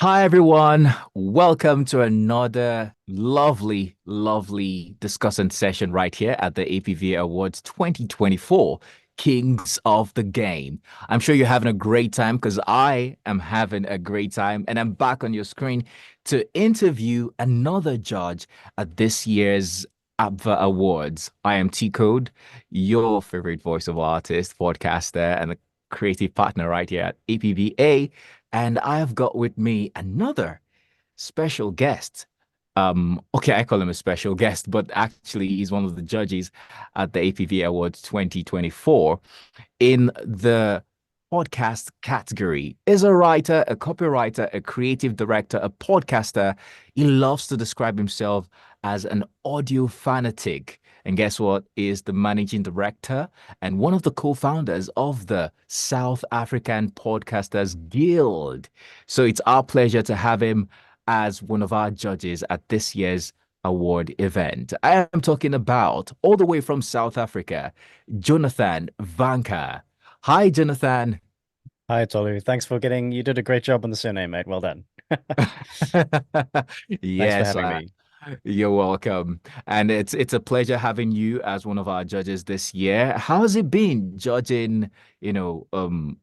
Hi, everyone. Welcome to another lovely discussion session right here at the APVA Awards 2024 Kings of the Game. I'm sure you're having a great time because I am having a great time, and I'm back on your screen to interview another judge at this year's APVA Awards. I am T Code, your favorite voiceover artist, podcaster, and a creative partner right here at APVA. And I have got with me another special guest. Okay, I call him a special guest, but actually he's one of the judges at the APV Awards 2024 in the podcast category. Is a writer, a copywriter, a creative director, a podcaster. He loves to describe himself as an audio fanatic. And guess what? Is the managing director and one of the co-founders of the South African Podcasters Guild. So it's our pleasure to have him as one of our judges at this year's award event. I am talking about all the way from South Africa, Jonathan Vanka. Hi, Jonathan. Hi, Tolu. Thanks for getting, you did a great job on the surname, mate. Well done. Thanks for Yes, having me. you're welcome. And it's a pleasure having you as one of our judges this year. How has it been judging, you know, um,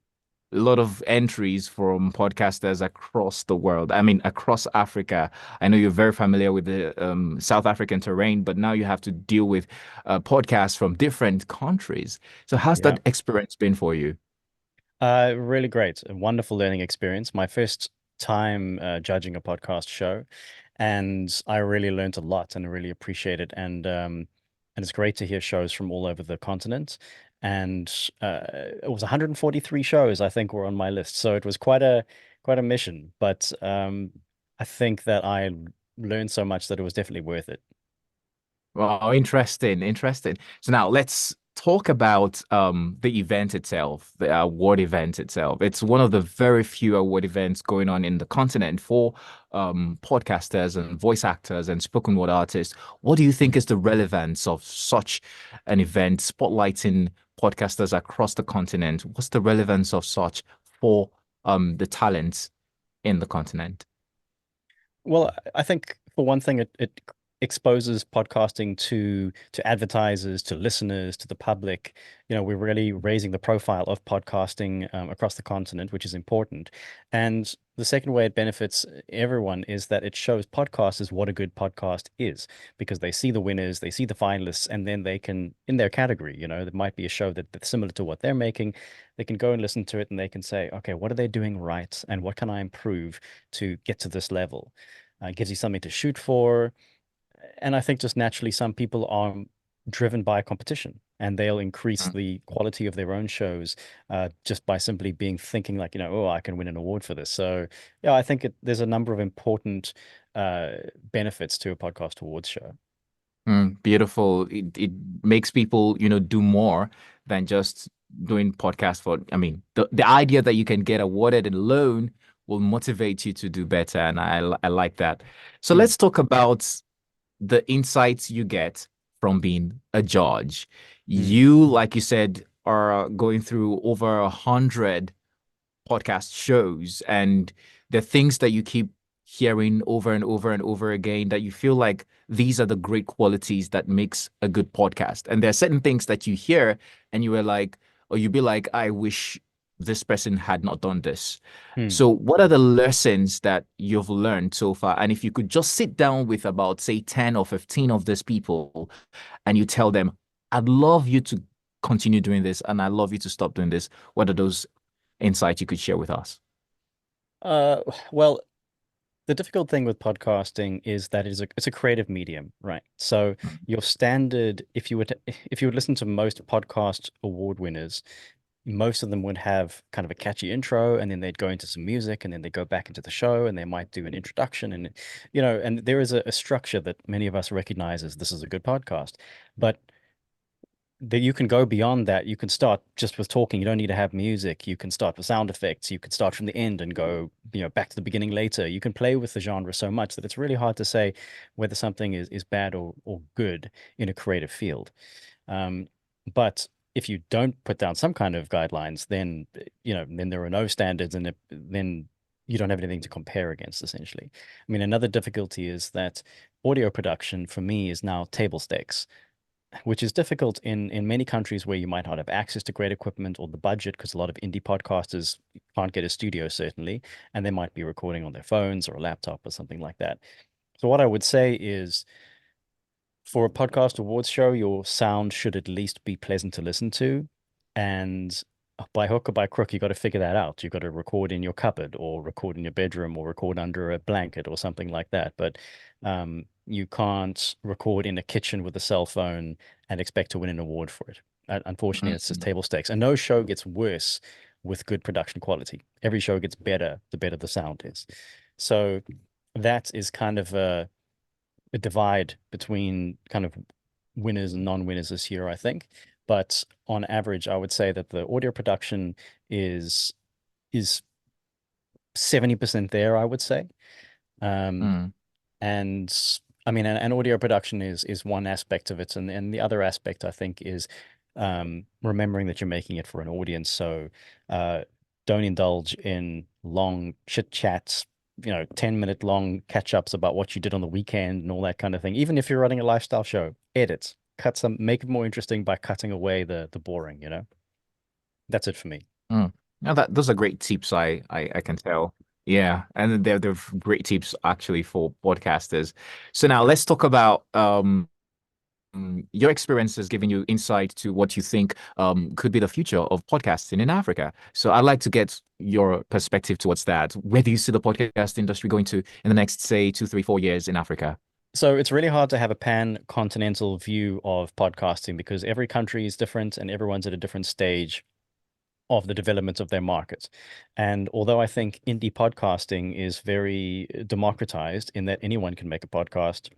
a lot of entries from podcasters across the world. I mean, across Africa. I know you're very familiar with the South African terrain, but now you have to deal with podcasts from different countries. So, how's Yeah. that experience been for you? Really great. A wonderful learning experience. My first time judging a podcast show, and I really learned a lot and I really appreciate it. And it's great to hear shows from all over the continent. And it was 143 shows, I think, were on my list. So it was quite a mission. But I think that I learned so much that it was definitely worth it. Wow, interesting. So now let's talk about the event itself, the award event itself. It's one of the very few award events going on in the continent for podcasters and voice actors and spoken word artists. What do you think is the relevance of such an event spotlighting podcasters across the continent? What's the relevance of such for the talents in the continent? Well, I think for one thing, it exposes podcasting to advertisers, to listeners, to the public. You know, we're really raising the profile of podcasting across the continent, which is important. And the second way it benefits everyone is that it shows podcasters what a good podcast is, because they see the winners, they see the finalists, and then they can, in their category, you know, there might be a show that's similar to what they're making. They can go and listen to it and they can say, okay, what are they doing right? And what can I improve to get to this level? Gives you something to shoot for. And I think just naturally, some people are driven by competition and they'll increase the quality of their own shows just by simply being thinking like, oh, I can win an award for this. So, yeah, I think there's a number of important uh, benefits to a podcast awards show. Beautiful. It makes people, do more than just doing podcasts for, I mean, the idea that you can get awarded alone will motivate you to do better. And I like that. So Mm, let's talk about the insights you get from being a judge. mm. You, like you said, are going through over 100 podcast shows and the things that you keep hearing over and over and over again that you feel like these are the great qualities that makes a good podcast. And there are certain things that you hear and you were like, or you'd be like, I wish this person had not done this. Mm. So what are the lessons that you've learned so far? And if you could just sit down with about, say, 10 or 15 of these people and you tell them, I'd love you to continue doing this and I love you to stop doing this, what are those insight you could share with us? Uh, well, the difficult thing with podcasting is that it's a creative medium, right? So your standard, if you would listen to most podcast award winners, most of them would have kind of a catchy intro and then they'd go into some music and then they go back into the show and they might do an introduction and and there is a structure that many of us recognize as this is a good podcast. But that you can go beyond that. You can start just with talking. You don't need to have music. You can start with sound effects. You can start from the end and go, back to the beginning later. You can play with the genre so much that it's really hard to say whether something is bad or good in a creative field. Um, but if you don't put down some kind of guidelines, then then there are no standards, and then you don't have anything to compare against, essentially. I mean, another difficulty is that audio production for me is now table stakes, which is difficult in many countries where you might not have access to great equipment or the budget, because a lot of indie podcasters can't get a studio, certainly, and they might be recording on their phones or a laptop or something like that. So what I would say is, for a podcast awards show, your sound should at least be pleasant to listen to. And by hook or by crook, you got to figure that out. You've got to record in your cupboard or record in your bedroom or record under a blanket or something like that. But you can't record in a kitchen with a cell phone and expect to win an award for it. Unfortunately, it's just Mm. table stakes. And no show gets worse with good production quality. Every show gets better the better the sound is. So that is kind of a divide between kind of winners and non-winners this year, I think. But on average, I would say that the audio production is 70% there, I would say. Um, Mm. and I mean, and audio production is one aspect of it, and the other aspect I think is remembering that you're making it for an audience. So don't indulge in long chit chats, 10-minute long catch ups about what you did on the weekend and all that kind of thing. Even if you're running a lifestyle show, edit, make it more interesting by cutting away the boring. That's it for me. Mm. Now that those are great tips, I can tell. Yeah, and they're great tips actually for podcasters. So now let's talk about your experience has given you insight to what you think could be the future of podcasting in Africa. So I'd like to get your perspective towards that. Where do you see the podcast industry going to in the next, say, 2, 3, 4 years in Africa? So it's really hard to have a pan-continental view of podcasting because every country is different and everyone's at a different stage of the development of their market. And although I think indie podcasting is very democratized in that anyone can make a podcast,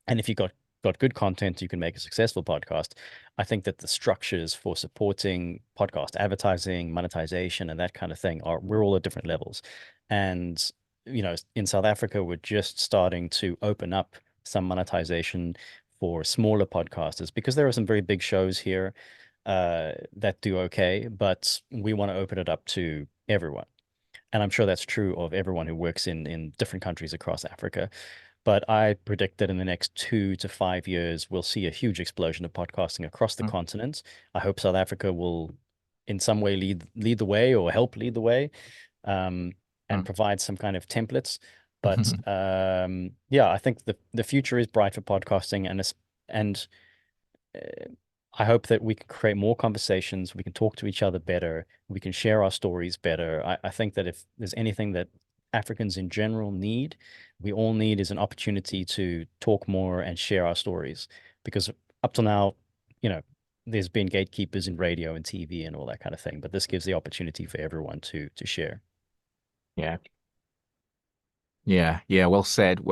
and if you got good content, you can make a successful podcast. I think that the structures for supporting podcast advertising, monetization, and that kind of thing we're all at different levels. And in South Africa, we're just starting to open up some monetization for smaller podcasters because there are some very big shows here that do okay, but we want to open it up to everyone. And I'm sure that's true of everyone who works in different countries across Africa. But I predict that in the next 2 to 5 years, we'll see a huge explosion of podcasting across the continent. I hope South Africa will, in some way, lead the way or help lead the way, and provide some kind of templates. But yeah, I think the future is bright for podcasting, and I hope that we can create more conversations, we can talk to each other better, we can share our stories better. I think that if there's anything that Africans in general need, we all need is an opportunity to talk more and share our stories. Because up till now, you know, there's been gatekeepers in radio and TV and all that kind of thing, but this gives the opportunity for everyone to share. Yeah. Yeah, yeah, well said,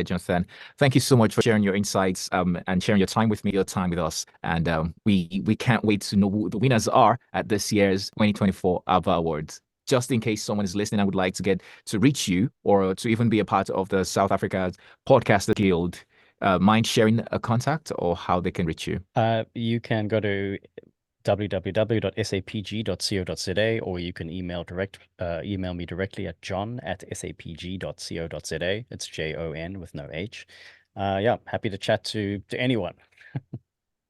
Jonathan. Thank you so much for sharing your insights and sharing your time with me, your time with us. And we can't wait to know who the winners are at this year's 2024 APVA Awards. Just in case someone is listening, I would like to get to reach you or to even be a part of the South Africa Podcaster Guild. Mind sharing a contact or how they can reach you? You can go to www.sapg.co.za, or you can email me directly at john@sapg.co.za. It's Jon with no H. Yeah, happy to chat to anyone.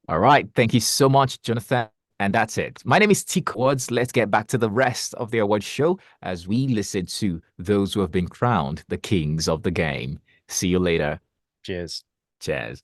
All right. Thank you so much, Jonathan. And that's it. My name is Tik Awards. Let's get back to the rest of the award show as we listen to those who have been crowned the kings of the game. See you later. Cheers. Cheers.